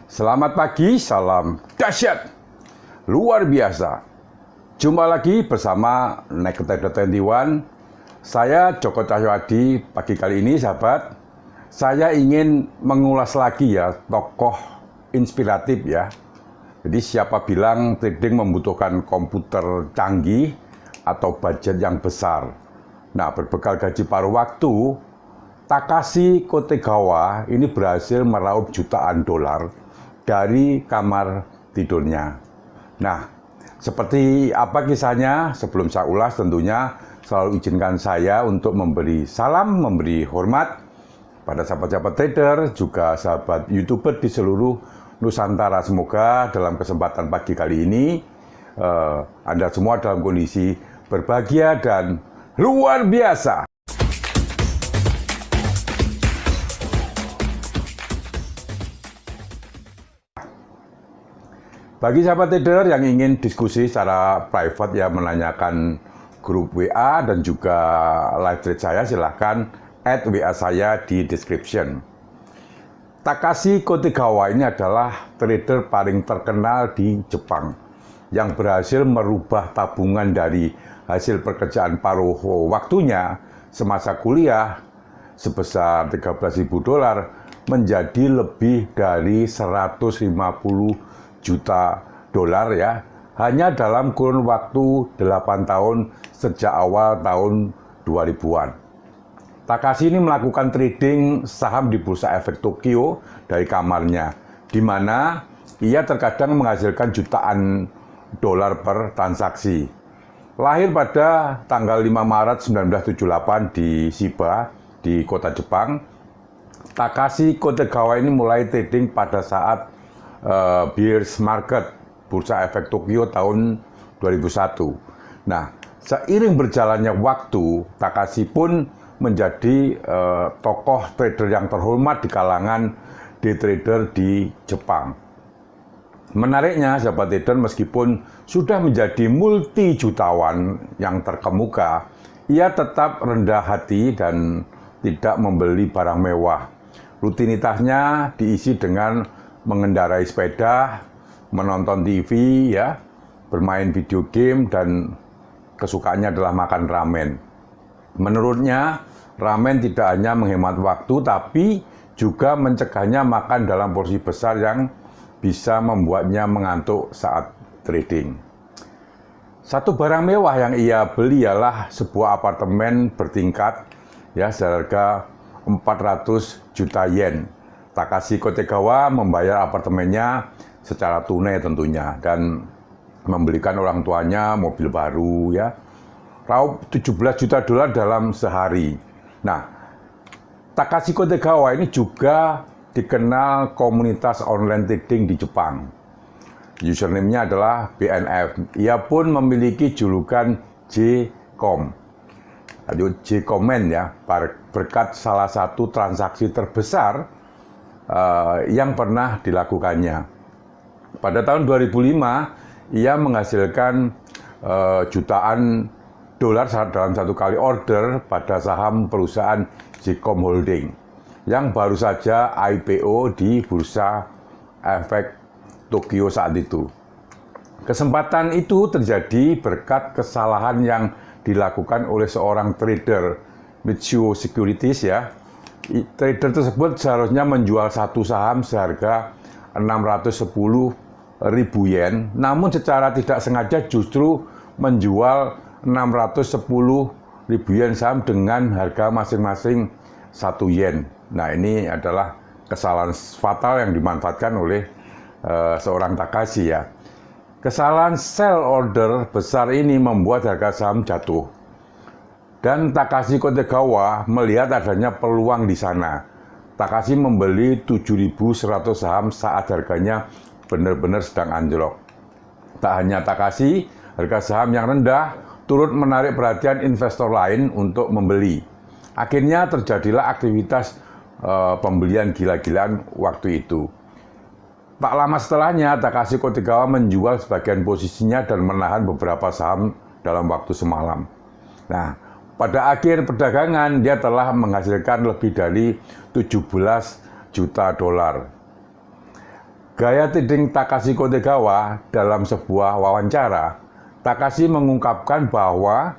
Selamat pagi, salam dahsyat, luar biasa. Jumpa lagi bersama Naked 21. Saya Joko Cahyoadi. Pagi kali ini, sahabat, saya ingin mengulas lagi ya tokoh inspiratif ya. Jadi siapa bilang trading membutuhkan komputer canggih atau budget yang besar. Nah, berbekal gaji paruh waktu, Takashi Kotegawa ini berhasil meraup jutaan dolar dari kamar tidurnya. Nah, seperti apa kisahnya? Sebelum saya ulas, tentunya selalu izinkan saya untuk memberi salam, memberi hormat pada sahabat-sahabat trader, juga sahabat YouTuber di seluruh Nusantara. Semoga dalam kesempatan pagi kali ini Anda semua dalam kondisi berbahagia dan luar biasa. Bagi sahabat trader yang ingin diskusi secara private ya, menanyakan grup WA dan juga live trade saya, silahkan add WA saya di description. Takashi Kotegawa ini adalah trader paling terkenal di Jepang yang berhasil merubah tabungan dari hasil pekerjaan paruh waktunya semasa kuliah sebesar 13.000 dolar menjadi lebih dari 150 juta dolar ya, hanya dalam kurun waktu 8 tahun sejak awal tahun 2000-an. Takashi ini melakukan trading saham di Bursa Efek Tokyo dari kamarnya, di mana ia terkadang menghasilkan jutaan dolar per transaksi. Lahir pada tanggal 5 Maret 1978 di Shiba, di kota Jepang. Takashi Kotegawa ini mulai trading pada saat bears market Bursa Efek Tokyo tahun 2001. Nah, seiring berjalannya waktu, Takashi pun menjadi tokoh trader yang terhormat di kalangan day trader di Jepang. Menariknya, sahabat trader, meskipun sudah menjadi multi jutawan yang terkemuka, ia tetap rendah hati dan tidak membeli barang mewah. Rutinitasnya diisi dengan mengendarai sepeda, menonton TV ya, bermain video game, dan kesukaannya adalah makan ramen. Menurutnya, ramen tidak hanya menghemat waktu, tapi juga mencegahnya makan dalam porsi besar yang bisa membuatnya mengantuk saat trading. Satu barang mewah yang ia beli ialah sebuah apartemen bertingkat ya, seharga 400 juta yen. Takashi Kotegawa membayar apartemennya secara tunai tentunya dan membelikan orang tuanya mobil baru ya. Raup 17 juta dolar dalam sehari. Nah, Takashi Kotegawa ini juga dikenal komunitas online trading di Jepang. Username-nya adalah BNF. Ia pun memiliki julukan J-Com. J-Comment ya, berkat salah satu transaksi terbesar yang pernah dilakukannya. Pada tahun 2005, ia menghasilkan jutaan dolar dalam satu kali order pada saham perusahaan J-Com Holding yang baru saja IPO di Bursa Efek Tokyo saat itu. Kesempatan itu terjadi berkat kesalahan yang dilakukan oleh seorang trader Mitsuo Securities ya. Trader tersebut seharusnya menjual satu saham seharga 610.000 yen, namun secara tidak sengaja justru menjual 610.000 yen saham dengan harga masing-masing 1 yen. Nah, ini adalah kesalahan fatal yang dimanfaatkan oleh seorang Takashi ya. Kesalahan sell order besar ini membuat harga saham jatuh. Dan Takashi Kotegawa melihat adanya peluang di sana. Takashi membeli 7.100 saham saat harganya benar-benar sedang anjlok. Tak hanya Takashi, harga saham yang rendah turut menarik perhatian investor lain untuk membeli. Akhirnya terjadilah aktivitas pembelian gila-gilaan waktu itu. Tak lama setelahnya, Takashi Kotegawa menjual sebagian posisinya dan menahan beberapa saham dalam waktu semalam. Nah, pada akhir perdagangan, dia telah menghasilkan lebih dari 17 juta dolar. Gaya trading Takashi Kotegawa dalam sebuah wawancara, Takashi mengungkapkan bahwa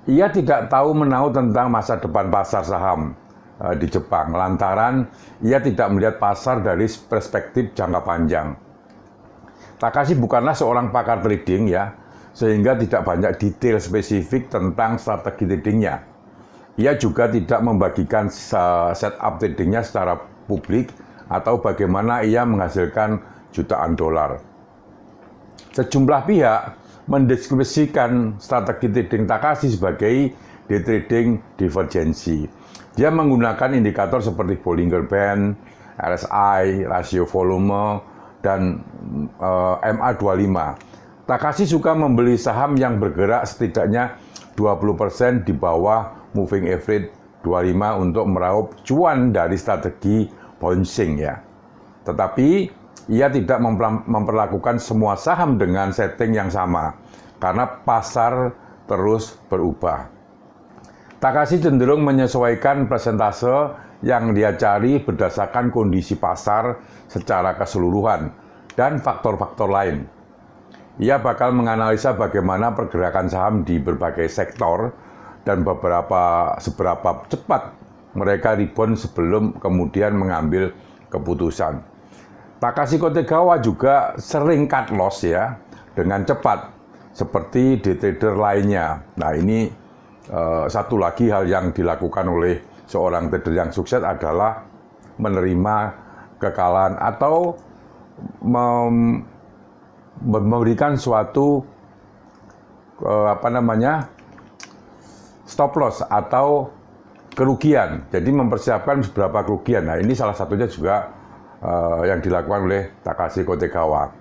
ia tidak tahu menahu tentang masa depan pasar saham di Jepang, lantaran ia tidak melihat pasar dari perspektif jangka panjang. Takashi bukanlah seorang pakar trading ya, sehingga tidak banyak detail spesifik tentang strategi tradingnya. Ia juga tidak membagikan setup tradingnya secara publik atau bagaimana ia menghasilkan jutaan dolar. Sejumlah pihak mendeskripsikan strategi trading Takashi sebagai day trading divergensi. Dia menggunakan indikator seperti Bollinger Band, RSI, rasio volume, dan MA25. Takashi suka membeli saham yang bergerak setidaknya 20% di bawah moving average 25 untuk meraup cuan dari strategi bouncing ya. Tetapi ia tidak memperlakukan semua saham dengan setting yang sama karena pasar terus berubah. Takashi cenderung menyesuaikan persentase yang dia cari berdasarkan kondisi pasar secara keseluruhan dan faktor-faktor lain. Ia bakal menganalisa bagaimana pergerakan saham di berbagai sektor dan seberapa cepat mereka rebound sebelum kemudian mengambil keputusan. Takashi Kotegawa juga sering cut loss ya dengan cepat seperti day trader lainnya. Nah ini satu lagi hal yang dilakukan oleh seorang trader yang sukses adalah menerima kekalahan atau memberikan suatu stop loss atau kerugian. Jadi mempersiapkan beberapa kerugian. Nah ini salah satunya juga yang dilakukan oleh Takashi Kotegawa.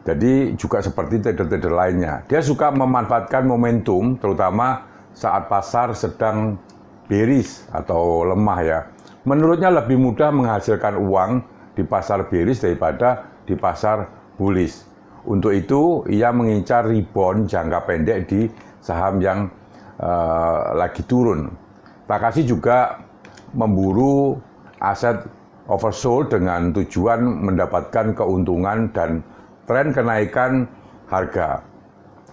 Jadi juga seperti trader-trader lainnya. Dia suka memanfaatkan momentum terutama saat pasar sedang bearish atau lemah ya. Menurutnya lebih mudah menghasilkan uang di pasar bearish daripada di pasar bullish. Untuk itu ia mengincar rebound jangka pendek di saham yang lagi turun. Takashi juga memburu aset oversold dengan tujuan mendapatkan keuntungan dan tren kenaikan harga.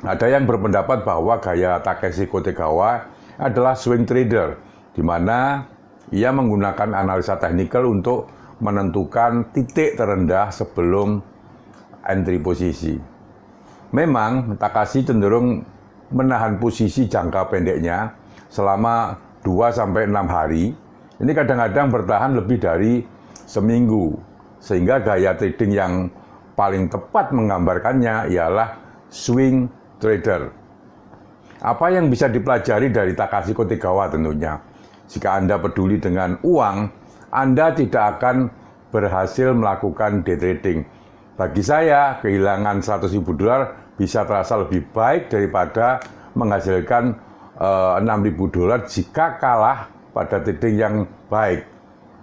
Ada yang berpendapat bahwa gaya Takashi Kotegawa adalah swing trader, di mana ia menggunakan analisa teknikal untuk menentukan titik terendah sebelum entry posisi. Memang Takashi cenderung menahan posisi jangka pendeknya selama 2-6 hari. Ini kadang-kadang bertahan lebih dari seminggu, sehingga gaya trading yang paling tepat menggambarkannya ialah swing trader. Apa yang bisa dipelajari dari Takashi Kotegawa tentunya? Jika Anda peduli dengan uang, Anda tidak akan berhasil melakukan day trading. Bagi saya, kehilangan $100.000 bisa terasa lebih baik daripada menghasilkan $6.000 jika kalah pada trading yang baik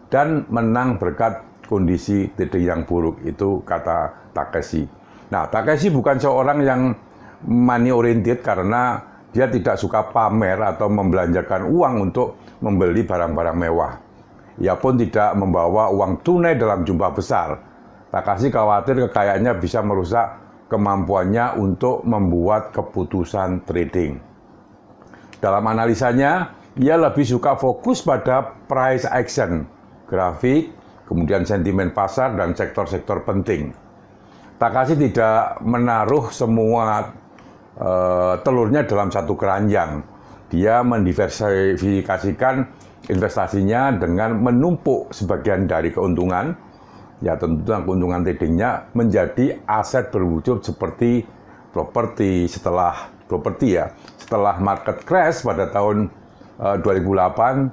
dan menang berkat kondisi trading yang buruk. Itu kata Takashi. Nah, Takashi bukan seorang yang money oriented karena dia tidak suka pamer atau membelanjakan uang untuk membeli barang-barang mewah. Ia pun tidak membawa uang tunai dalam jumlah besar. Takashi khawatir kekayaannya bisa merusak kemampuannya untuk membuat keputusan trading. Dalam analisanya, ia lebih suka fokus pada price action, grafik, kemudian sentimen pasar, dan sektor-sektor penting. Takashi tidak menaruh semua telurnya dalam satu keranjang. Dia mendiversifikasikan investasinya dengan menumpuk sebagian dari keuntungan, ya tentu keuntungan tradingnya menjadi aset berwujud seperti properti setelah market crash pada tahun 2008,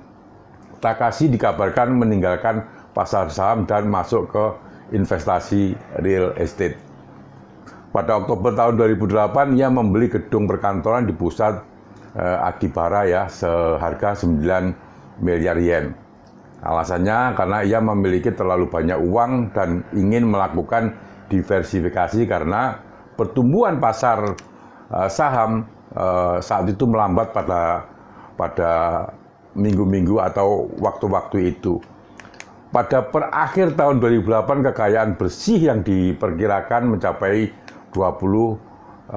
Takashi dikabarkan meninggalkan pasar saham dan masuk ke investasi real estate. Pada Oktober tahun 2008, ia membeli gedung perkantoran di pusat Akihabara ya, seharga 9 miliar yen. Alasannya karena ia memiliki terlalu banyak uang dan ingin melakukan diversifikasi karena pertumbuhan pasar saham saat itu melambat pada minggu-minggu atau waktu-waktu itu. pada akhir tahun 2008 kekayaan bersih yang diperkirakan mencapai 21,8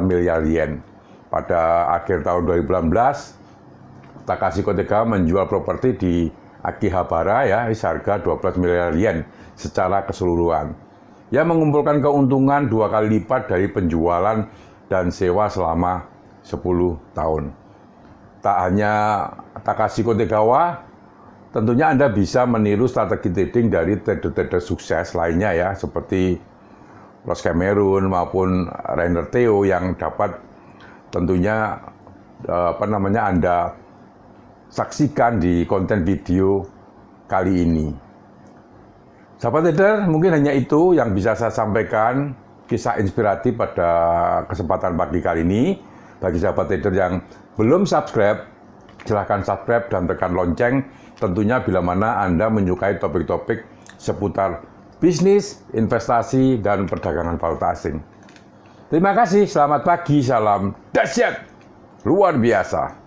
miliar yen. Pada akhir tahun 2018, Takashi Kotegawa menjual properti di Akihabara ya, seharga 12 miliar yen secara keseluruhan. Ia mengumpulkan keuntungan 2 kali lipat dari penjualan dan sewa selama 10 tahun. Tak hanya Takashi Kotegawa, tentunya Anda bisa meniru strategi trading dari trader-trader sukses lainnya ya, seperti Ross Cameron maupun Rainer Theo yang dapat tentunya Anda saksikan di konten video kali ini. Sahabat trader, mungkin hanya itu yang bisa saya sampaikan, kisah inspiratif pada kesempatan pagi kali ini. Bagi sahabat trader yang belum subscribe, silahkan subscribe dan tekan lonceng. Tentunya bila mana Anda menyukai topik-topik seputar bisnis, investasi, dan perdagangan valuta asing. Terima kasih, selamat pagi, salam dahsyat, luar biasa.